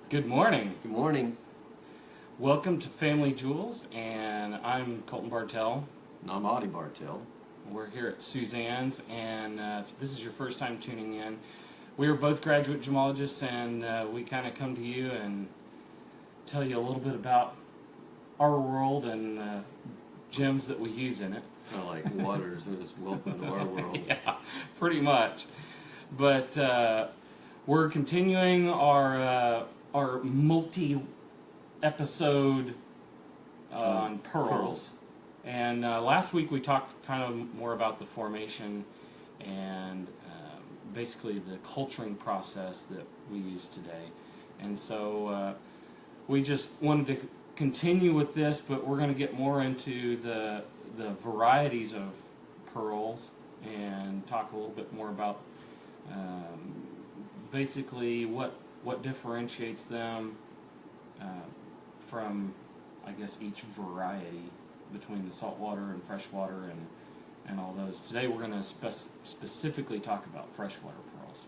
Good morning. Good morning. Welcome to Family Jewels, and I'm Colton Bartell. And I'm Audie Bartell. We're here at Suzanne's, and if this is your first time tuning in, we are both graduate gemologists, and we kind of come to you and tell you a little bit about our world and gems that we use in it. Kind of like waters is welcome to our world. Yeah, pretty much. But we're continuing our multi-episode on pearls. And last week we talked kind of more about the formation and basically the culturing process that we use today. And so we just wanted to continue with this, but we're going to get more into the varieties of pearls and talk a little bit more about basically what differentiates them from, I guess, each variety between the saltwater and freshwater and all those. Today we're going to specifically talk about freshwater pearls.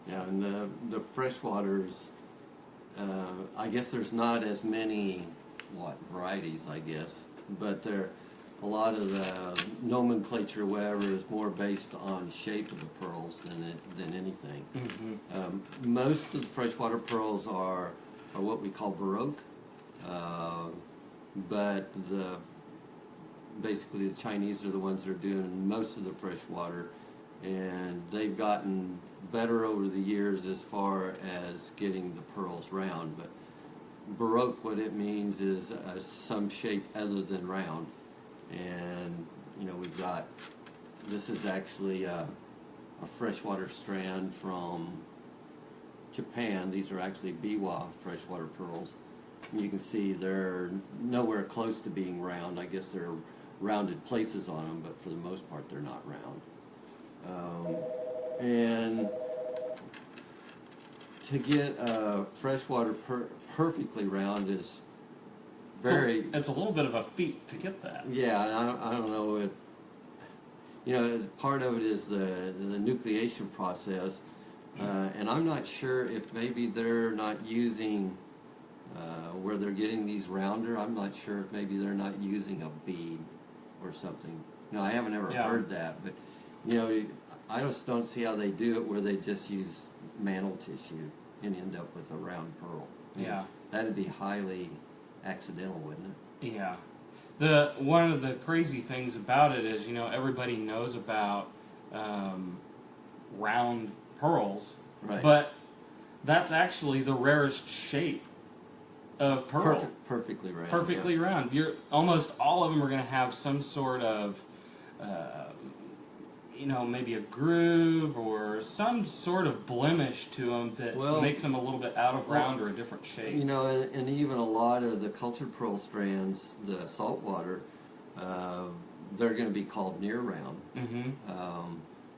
Yeah, and the freshwaters, I guess there's not as many, varieties, I guess, but a lot of the nomenclature, whatever, is more based on shape of the pearls than anything. Mm-hmm. Most of the freshwater pearls are what we call Baroque, but basically the Chinese are the ones that are doing most of the freshwater, and they've gotten better over the years as far as getting the pearls round. But Baroque, what it means is some shape other than round. And we've got, this is actually a freshwater strand from Japan. These are actually Biwa freshwater pearls. And you can see they're nowhere close to being round. I guess there are rounded places on them, but for the most part they're not round. And to get freshwater perfectly round is it's a little bit of a feat to get that. Yeah, I don't know if, part of it is the nucleation process, and I'm not sure if maybe they're not using, where they're getting these rounder, I'm not sure if maybe they're not using a bead or something. I haven't ever heard that, but, I just don't see how they do it where they just use mantle tissue and end up with a round pearl. Yeah. That'd be highly accidental, wouldn't it? Yeah. One of the crazy things about it is, everybody knows about round pearls, right? But that's actually the rarest shape of pearl. Perfectly round. Perfectly round. Almost all of them are going to have some sort of, maybe a groove or some sort of blemish to them that makes them a little bit out of round or a different shape. And even a lot of the cultured pearl strands, the saltwater, they're going to be called near round. Mm-hmm.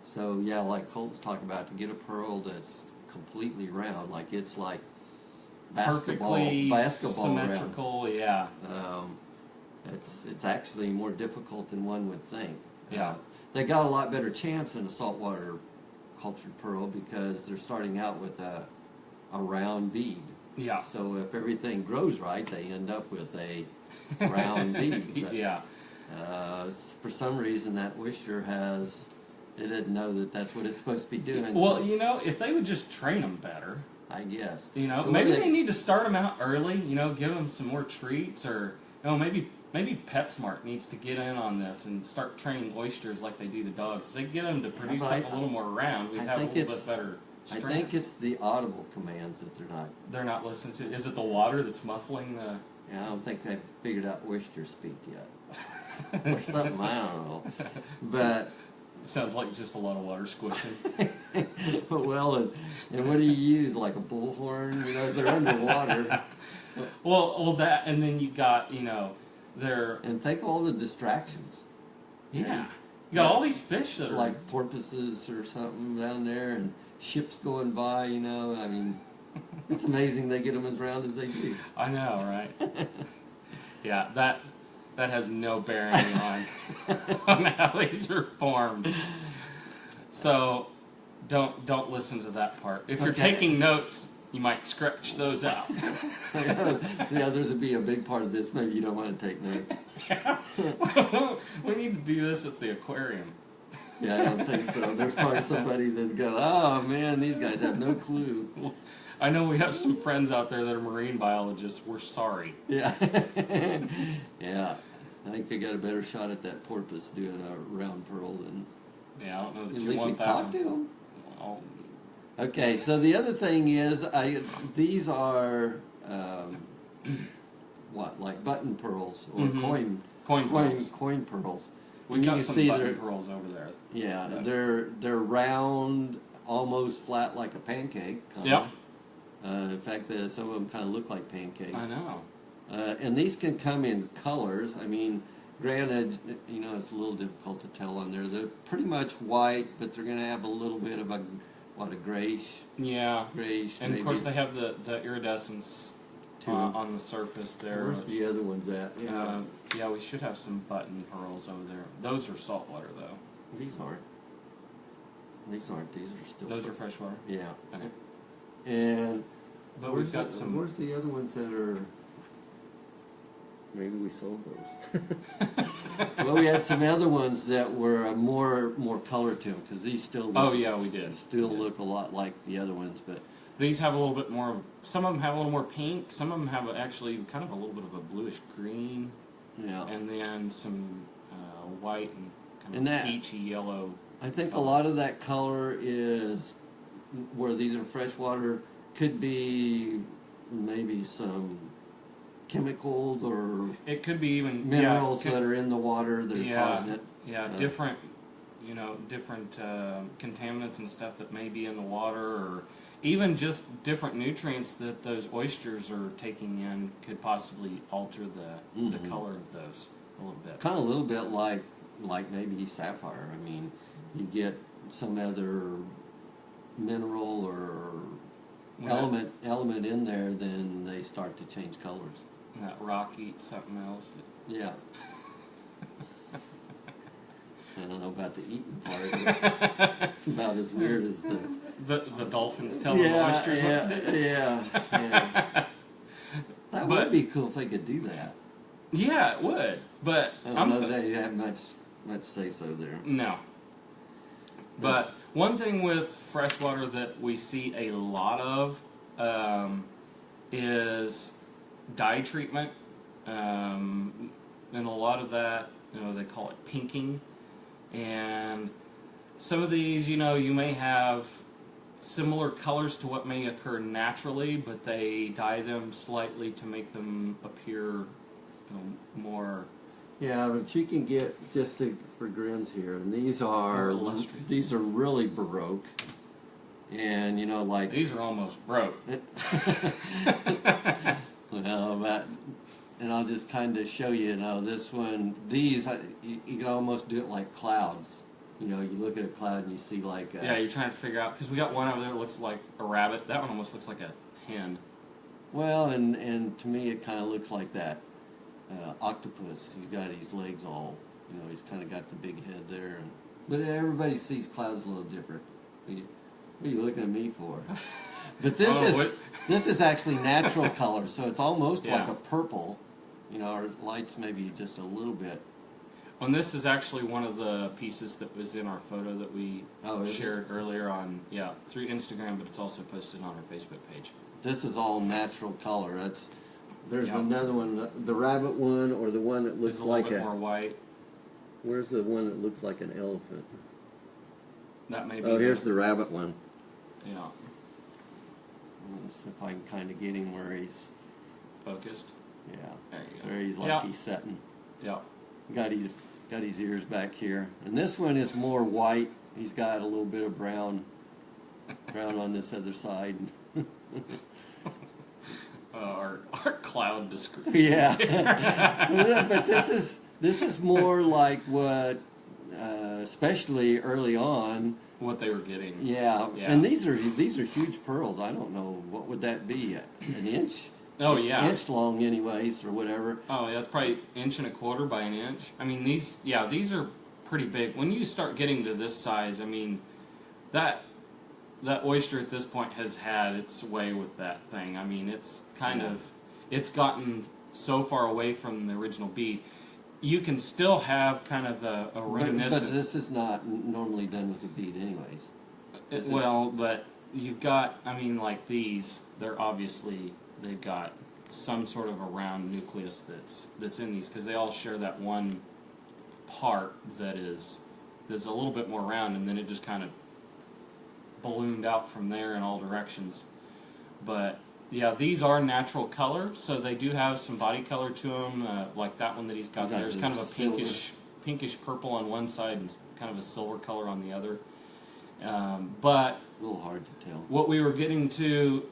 So yeah, like Colton's talking about, to get a pearl that's completely round, like it's like basketball symmetrical round. Yeah. It's actually more difficult than one would think. Yeah. They got a lot better chance in a saltwater cultured pearl because they're starting out with a round bead. Yeah. So if everything grows right, they end up with a round bead. But, yeah. For some reason, that oyster it didn't know that that's what it's supposed to be doing. Well, if they would just train them better, I guess. So maybe they need to start them out early. Give them some more treats, or maybe PetSmart needs to get in on this and start training oysters like they do the dogs. If they get them to produce something a little more round, we'd have a little bit better strands. I think it's the audible commands that they're not listening to. Is it the water that's muffling the? Yeah, I don't think they've figured out oyster speak yet, or something. I don't know, but. Sounds like just a lot of water squishing. Well, and what do you use? Like a bullhorn? They're underwater. Well, that, and then you got, And think of all the distractions. Yeah. You got all these fish that are... Like porpoises or something down there, and ships going by, I mean, it's amazing they get them as round as they do. I know, right? Yeah, that has no bearing on how these are formed. So don't listen to that part. If you're taking notes, you might scratch those out. The others would be a big part of this. Maybe you don't want to take notes. We need to do this at the aquarium. Yeah, I don't think so. There's probably somebody that go, oh man, these guys have no clue. I know we have some friends out there that are marine biologists. We're sorry. Yeah. Yeah. I think they got a better shot at that porpoise doing a round pearl than. Yeah, I don't know that At you least you want that talk one. to them. Well, Okay, so the other thing is, these are what, like button pearls or Mhm. coin coin pearls. pearls. We've And you got can some see button pearls over there. yeah, Yeah. they're round, almost flat like a pancake. Kinda. Yep. In fact, some of them kind of look like pancakes. I know. And these can come in colors. I mean, granted, you know, it's a little difficult to tell on there. They're pretty much white, but they're going to have a little bit of a grayish, Yeah. grayish. And maybe, of course they have the iridescence too. on the surface there. Where's the other ones at? Yeah, Yeah, we should have some button pearls over there. Those are saltwater though. these aren't. These aren't. These are still. Those are freshwater. Yeah. Okay. And But we've got some. Where's the other ones that are? Maybe we sold those. Well, we had some other ones that were more color to them because these still. Oh, yeah, we did. Still We did. look a lot like the other ones, but These have a little bit more. Some of them have a little more pink. Some of them have actually kind of a little bit of a bluish green, yeah. and then some white and kind And of that- peachy yellow. I think a lot of that color is where these are freshwater. Could be maybe some chemicals or It could be even minerals yeah, it that could- are in the water that are Yeah. causing it. Yeah, different, different contaminants and stuff that may be in the water, or even just different nutrients that those oysters are taking in could possibly alter the Mhm. color of those a little bit. Kind of a little bit like maybe sapphire. I mean, you get some other mineral or When element in there, then they start to change colors. that rock eats something else. Yeah. I don't know about the eating part. But it's about as weird as The dolphins tell the oysters what to do. yeah. That But- would be cool if they could do that. Yeah, it would, but I don't know if they have much say so there. No. But one thing with freshwater that we see a lot of is dye treatment. And a lot of that, they call it pinking. And some of these, you may have similar colors to what may occur naturally, but they dye them slightly to make them appear more. Yeah, but you can get for grins here, and these are illustrious. really baroque, and like These are almost broke. well, and I'll just kind of show you. This one, these you can almost do it like clouds. You look at a cloud and you see like Yeah, you're trying to figure out, because we got one over there that looks like a rabbit. That one almost looks like a hen. well, and to me it kind of looks like that octopus. He's got his legs all, he's kind of got the big head there. But everybody sees clouds a little different. What are you looking at me for? But this is actually natural color, so it's almost like Yeah. a purple. Our lights maybe just a little bit. And this is actually one of the pieces that was in our photo that we Is it? shared earlier through Instagram, but it's also posted on our Facebook page. This is all natural color. There's Yeah. another one, the rabbit one, or the one that looks It's a little like bit more white. Where's the one that looks like an elephant? That may be. Oh, here's the rabbit one. Yeah, Let's see if I can kind of get him where he's. focused. Yeah. There you go. There he's like Yeah. he's setting. Yeah. Got his ears back here, and this one is more white. He's got a little bit of brown on this other side. Our cloud description. Yeah, but this is more like what, especially early on. What they were getting. Yeah, Yeah. and these are huge pearls. I don't know, what would that be? An inch? Oh yeah. Inch long, anyways, or whatever. Oh yeah, it's probably 1.25 by an inch. I mean these are pretty big. When you start getting to this size, I mean, that oyster at this point has had its way with that thing. I mean, it's kind Yeah. of, it's gotten so far away from the original bead. You can still have kind of a But reminiscent. this is not normally done with a bead anyways. This is- Well, but you've got, I mean, like these, they're obviously, they've got some sort of a round nucleus that's in these, because they all share that one part that's a little bit more round, and then it just kind of ballooned out from there in all directions. But yeah, these are natural color, so they do have some body color to them, like that one that he's got You got there is the kind of a silver. pinkish purple on one side and kind of a silver color on the other. But A little hard to tell. what we were getting to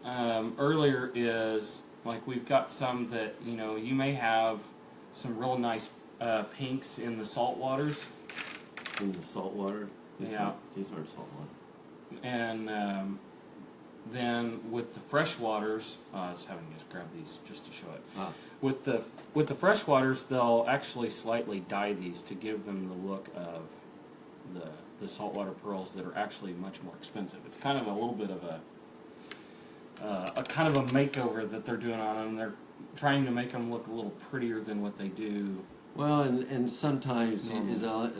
earlier is, like, we've got some that, you know, you may have some real nice pinks in the salt waters, In the salt water. Yeah. These aren't salt water. and then with the fresh waters, I was having to just grab these just to show it. Ah, With the fresh waters, they'll actually slightly dye these to give them the look of the saltwater pearls that are actually much more expensive. It's kind of a little bit of a kind of a makeover that they're doing on them. They're trying to make them look a little prettier than what they do. well, and sometimes Normal.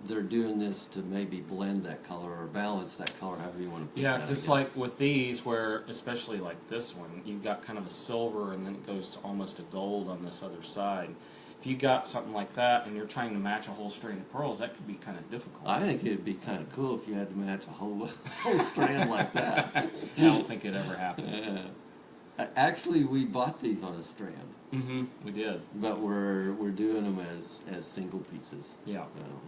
they're doing this to maybe blend that color or balance that color, however you want to put Yeah, that. I because guess. like with these, where especially like this one, you've got kind of a silver and then it goes to almost a gold on this other side. If you got something like that and you're trying to match a whole string of pearls, that could be kind of difficult. I think it'd be kind of cool if you had to match a whole strand like that. I don't think it ever happened. Yeah. Actually, we bought these on a strand, Mm-hmm. We did. but we're doing them as single pieces. Yeah. Um,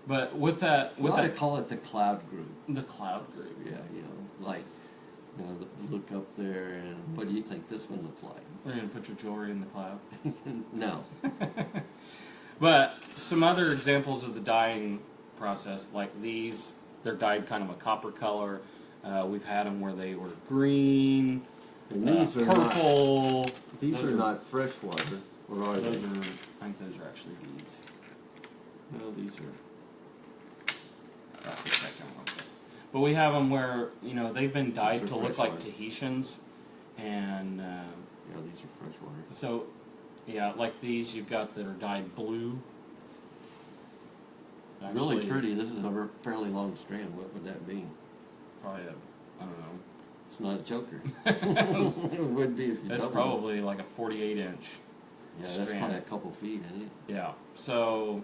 But with that, we ought to call it the cloud group. the cloud group. Yeah, you know, like, you know, look up there and what do you think this one looks like? We're gonna put your jewelry in the cloud. No. But some other examples of the dyeing process, like these, they're dyed kind of a copper color. We've had them where they were green, And these are not, purple. these Those are not freshwater, or are they? Those are, I think those are actually beads. No, these are. I'll have to check on one. But we have them where, you know, they've been dyed These are to look like freshwater. Tahitians, and Yeah, these are freshwater. so, yeah, like these you've got that are dyed blue. Really Actually, pretty. This is a fairly long strand. What would that be? Probably, I don't know. It's not a choker. It would be if you That's doubled probably like a 48 inch. it. Yeah, that's strand. probably a couple feet, isn't it? Yeah. So,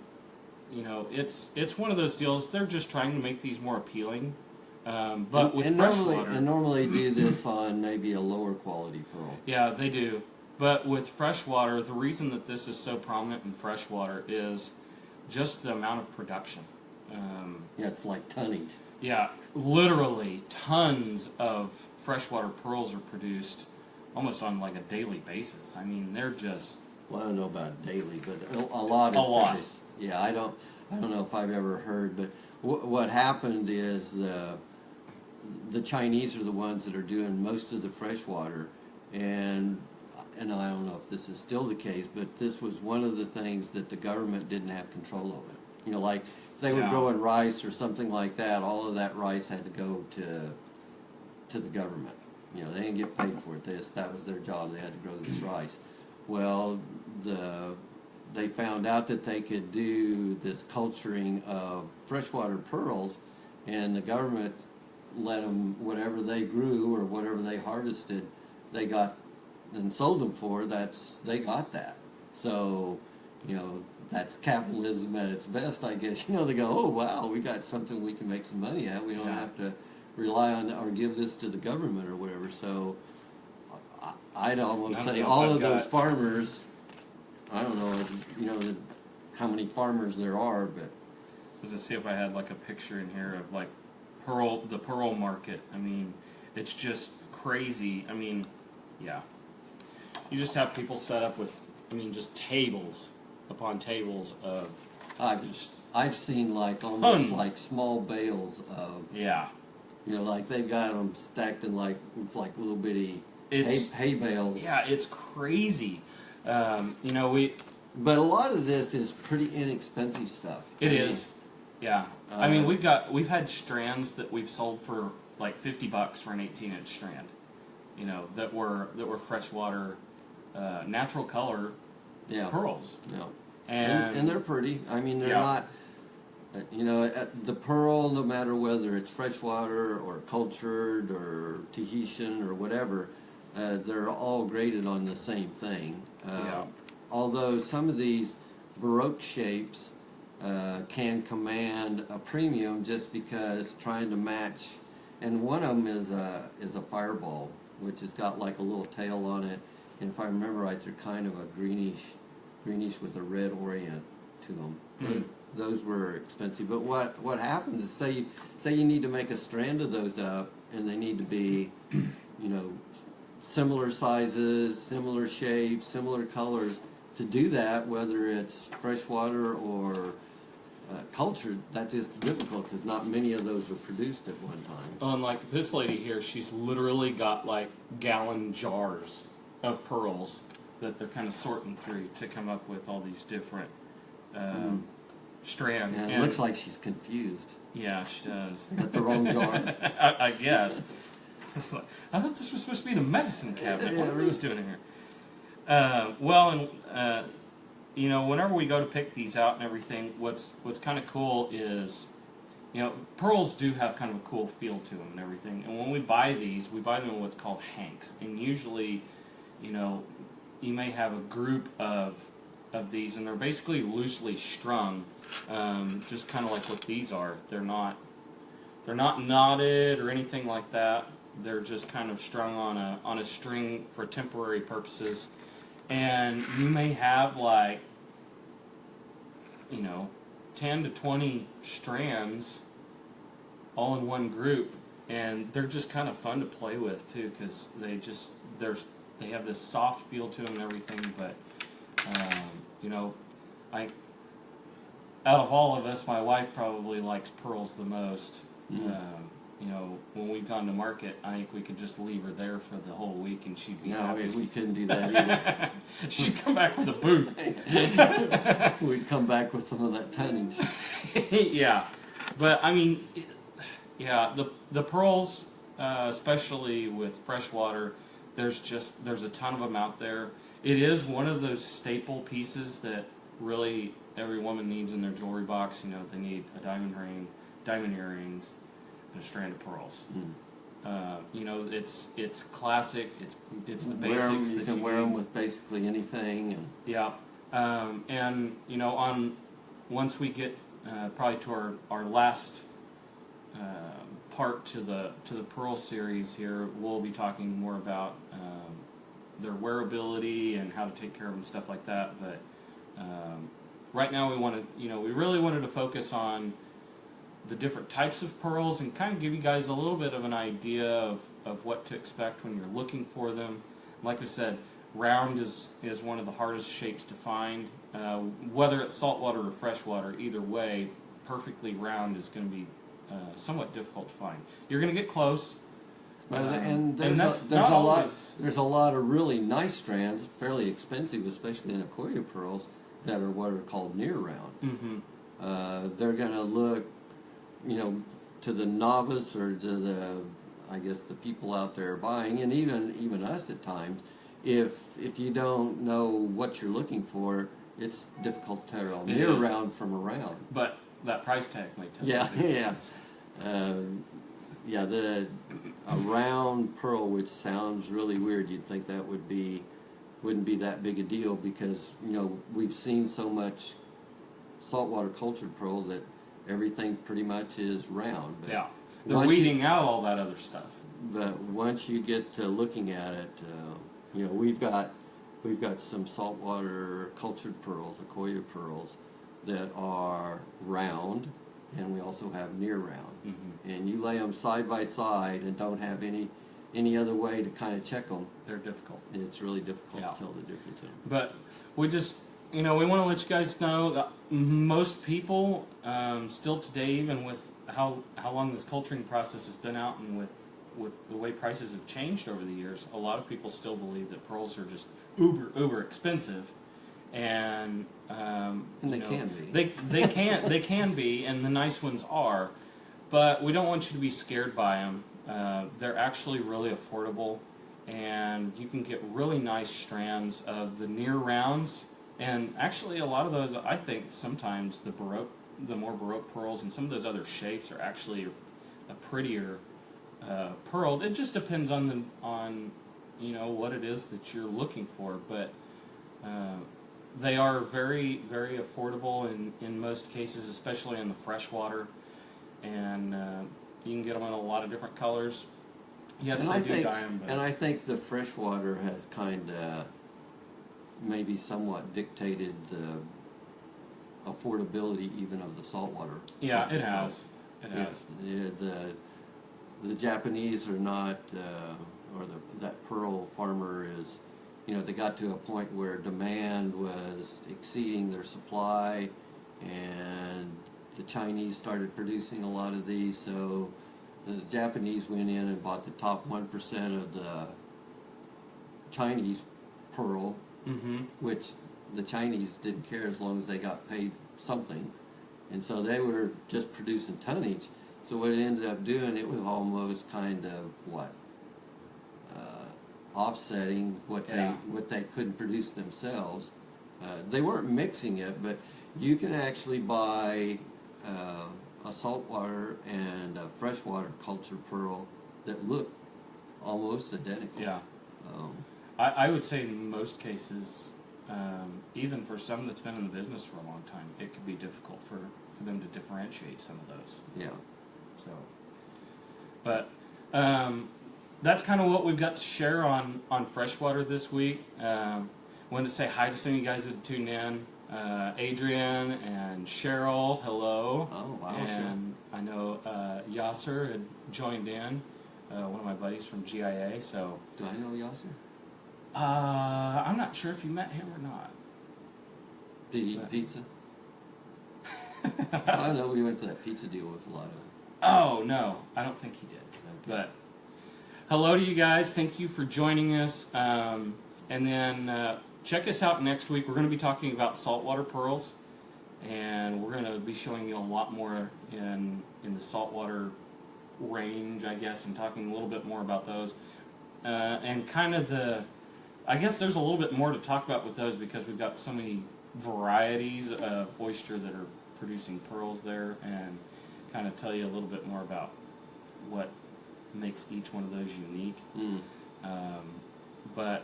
you know, it's one of those deals. They're just trying to make these more appealing. But with freshwater, normally do this on maybe a lower quality pearl. yeah, they do. But with freshwater, the reason that this is so prominent in freshwater is just the amount of production. Yeah, it's like tonnage. Yeah, literally tons of freshwater pearls are produced almost on like a daily basis. I mean, they're just Well, I don't know about daily, but a lot. A lot. Yeah, I don't know if I've ever heard, but what happened is the Chinese are the ones that are doing most of the freshwater, and I don't know if this is still the case, but this was one of the things that the government didn't have control over. You know, like if they were Yeah. growing rice or something like that, all of that rice had to go to the government. You know, they didn't get paid for it. That was their job. They had to grow this rice. Well, they found out that they could do this culturing of freshwater pearls, and the government let them, whatever they grew or whatever they harvested, they got and sold them for. They got that. So, you know, that's capitalism at its best, I guess. You know, they go, oh wow, we got something we can make some money at. We don't Yeah. have to rely on or give this to the government or whatever. So, I'd almost I don't say know if all I've of those got- farmers. I don't know, you know, how many farmers there are, but was to see if I had like a picture in here of like the pearl market. I mean, it's just crazy. I mean, yeah. You just have people set up with, I mean, just tables upon tables of I've seen like almost Tons. like small bales of, yeah. you know, like they've got them stacked in like it's like little bitty It's hay bales. yeah, it's crazy. You know, But a lot of this is pretty inexpensive stuff. It I mean, is. Yeah. I mean, we've had strands that we've sold for like $50 for an 18-inch strand, you know, that were freshwater, natural color Yeah. pearls. Yeah. And And they're pretty. I mean, they're Yeah. not. You know, the pearl, no matter whether it's freshwater or cultured or Tahitian or whatever, they're all graded on the same thing. Yeah. Although some of these Baroque shapes can command a premium just because trying to match, and one of them is a fireball, which has got like a little tail on it, and if I remember right, they're kind of a greenish with a red orient to them. Mhm. Those were expensive. But what happens is, say you need to make a strand of those up, and they need to be, you know, similar sizes, similar shapes, similar colors. To do that, whether it's freshwater or cultured, that is difficult because not many of those are produced at one time. unlike this lady here, she's literally got like gallon jars of pearls that they're kind of sorting through to come up with all these different strands. And it looks like she's confused. Yeah, she does. Got the wrong jar. I guess. It's like, I thought this was supposed to be the medicine cabinet. What are these doing in here? You know, whenever we go to pick these out and everything, what's kind of cool is, you know, pearls do have kind of a cool feel to them and everything. And when we buy these, we buy them in what's called hanks. And usually, you know, you may have a group of these, and they're basically loosely strung, just kind of like what these are. They're not knotted or anything like that. They're just kind of strung on a string for temporary purposes. And you may have like, you know, 10 to 20 strands all in one group, and they're just kind of fun to play with too, because they have this soft feel to them and everything. But you know, out of all of us, my wife probably likes pearls the most. You know, when we've gone to market, I think we could just leave her there for the whole week and she'd be No, happy. we couldn't do that either. She'd come back with a booth. We'd come back with some of that tonnage. Yeah, but I mean, yeah, the pearls, especially with freshwater, there's a ton of them out there. It is one of those staple pieces that really every woman needs in their jewelry box. You know, they need a diamond ring, diamond earrings, and a strand of pearls. You know, it's classic. It's the basics You that can you wear them need. with basically anything. And Yeah, and you know, once we get probably to our last part to the Pearl series here, we'll be talking more about their wearability and how to take care of them, and stuff like that. But right now, we really wanted to focus on the different types of pearls and kind of give you guys a little bit of an idea of what to expect when you're looking for them. Like I said, round is one of the hardest shapes to find. Whether it's saltwater or freshwater, either way, perfectly round is going to be somewhat difficult to find. You're going to get close. and and that's there's not a lot. always- There's a lot of really nice strands, fairly expensive, especially in Akoya pearls, that are what are called near round. Mm-hmm. They're going to look, you know, to the novice or to the, I guess, the people out there buying, and even us at times, if you don't know what you're looking for, it's difficult to tell It near is. round from around. But that price tag might tell Yeah, you. the yeah. difference. A round pearl, which sounds really weird, you'd think that wouldn't be that big a deal because, you know, we've seen so much saltwater cultured pearl that everything pretty much is round. But Yeah, they're once weeding out all that other stuff. But once you get to looking at it, you know, we've got some saltwater cultured pearls, Akoya pearls, that are round, and we also have near round. Mm-hmm. And you lay them side by side and don't have any other way to kind of check them. They're difficult. It's really difficult Yeah. to tell the difference in them. But we just, we want to let you guys know that most people, still today, even with how long this culturing process has been out and with the way prices have changed over the years, a lot of people still believe that pearls are just uber expensive. And, they you know, can be. They can be, and the nice ones are. But we don't want you to be scared by them. They're actually really affordable, and you can get really nice strands of the near rounds. And actually, a lot of those, I think, sometimes the more Baroque pearls and some of those other shapes are actually a prettier pearl. It just depends on what it is that you're looking for, but they are very, very affordable in most cases, especially in the freshwater, and you can get them in a lot of different colors. Yes, And they I do think, dye them, but and I think the freshwater has kind of maybe somewhat dictated the affordability even of the saltwater. yeah, it has. It Yeah, has. the Japanese are not, that pearl farmer is, they got to a point where demand was exceeding their supply, and the Chinese started producing a lot of these, so the Japanese went in and bought the top 1% of the Chinese pearl, Mm-hmm. which the Chinese didn't care as long as they got paid something. And so they were just producing tonnage. So what it ended up doing, it was almost kind of offsetting what Yeah. they couldn't produce themselves. They weren't mixing it, but you can actually buy a saltwater and a freshwater cultured pearl that look almost identical. Yeah. Um, I would say in most cases, even for some that's been in the business for a long time, it could be difficult for them to differentiate some of those. yeah. So, but that's kind of what we've got to share on freshwater this week. Wanted to say hi to some of you guys that tuned in. Adrian and Cheryl, hello. Oh, wow. And I know Yasser had joined in, one of my buddies from GIA. So Do I know Yasser? I'm not sure if you met him or not. Did he eat pizza? I know we went to that pizza deal with a lot of. Oh no, I don't think he did. But hello to you guys. Thank you for joining us. And then check us out next week. We're going to be talking about saltwater pearls, and we're going to be showing you a lot more in the saltwater range, I guess, and talking a little bit more about those. And kind of I guess there's a little bit more to talk about with those because we've got so many varieties of oyster that are producing pearls there, and kind of tell you a little bit more about what makes each one of those unique. But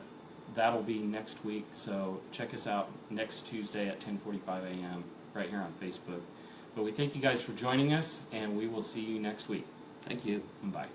that'll be next week, so check us out next Tuesday at 10:45 a.m. right here on Facebook. But we thank you guys for joining us, and we will see you next week. Thank you. Bye.